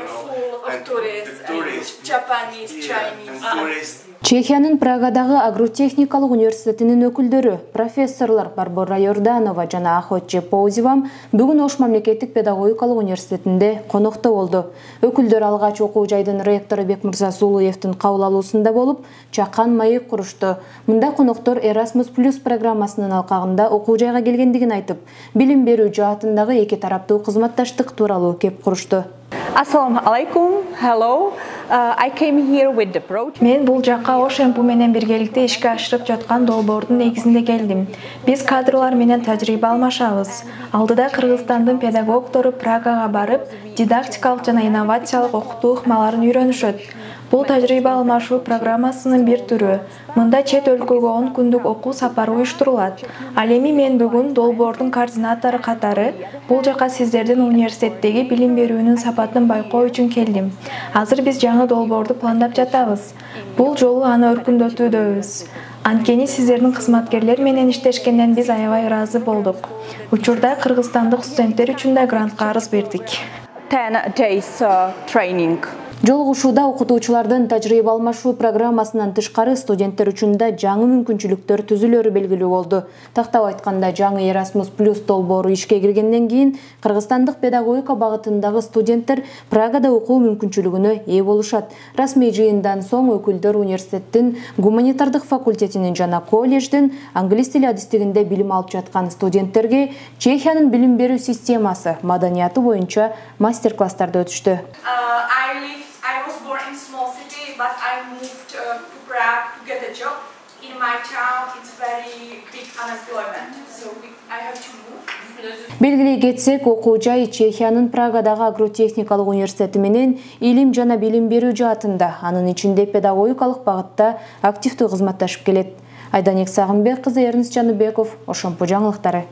full of tourists, Japanese, Chinese. Чехиянын Прагадагы агротехникалык университетинин өкүлдөрү, профессорлор Барбара Йорданова жана Охотче Поузевам бүгүн Ош мамлекеттик педагогикалык университетинде конокто болду. Өкүлдөр алгач окуу жайдын ректору Бекмырза Сулуевдин кабыл алуусунда болуп, чакан маек курушту. Мында коноктор Erasmus+ программасынын алкагында окуу жайга келгендигин айтып, билим берүү жаатындагы эки тараптуу кызматташтык тууралуу кеп курушту. Assalamu alaikum. Hello. I came here with the project. Мен бул жакка Ош МПУ менен биргеликте ишке ашырып жаткан долбоордун негизинде келдим. Биз кадрлар менен тажрыйба алмашабыз. Алдыда Кыргызстандын педагогдору Прагага барып, дидактикалык жана инновациялык окутуу ыкмаларын үйрөнүшөт. Бул тажрыйба алмашуу программасынын бир түрү. Мында чет өлкөгө 10 күндүк окуу сапары уюштурулат. Ал эми мен бүгүн долбоордун координатору катары бул жака сиздердин университеттеги билим берүүнүн сапатын байкоо үчүн келдим. Азыр биз жаңы долбоорду пландап жатабыз. Бул жолу аны өркүндөтүүдөбүз. Анткени сиздердин кызматкерлер менен иштешкенден биз аябай ыраазы болдук. Учурда кыргызстандык студенттер үчүн да грантка арыз бердик. 10 days training. Жолугушууда окутуучулардын тажрыйба алмашуу программасынан тышкары студенттер үчүн да жаңы мүмкүнчүлүктөр түзүлөрү белгилүү болду. Тактап айтканда, жаңы Erasmus+ долбоору ишке киргенден кийин кыргызстандык педагогика багытындагы студенттер Прагада окуу мүмкүнчүлүгүнө ээ болушат. Расмий жыйындан соң өкүлдөр университеттин гуманитардык факультетинин жана колледждин англис тили адистигинде билим алып жаткан студенттерге Чехиянын билим берүү системасы, маданияты боюнча мастер-класстарды өтүштү. I was born in small city, but I moved to Prague to get a job. In my town, it's very big unemployment, so I have to move. Белгилей кетсек, окуу жай Чехиянын Прагадагы агротехникалык университети менен илим жана билим берүү жаатында, анын ичинде педагогикалык багытта активдүү кызматташып келет. Айданик Сагынбек кызы, Эрнест Жаныбеков, Ош МПУ жаңылыктары.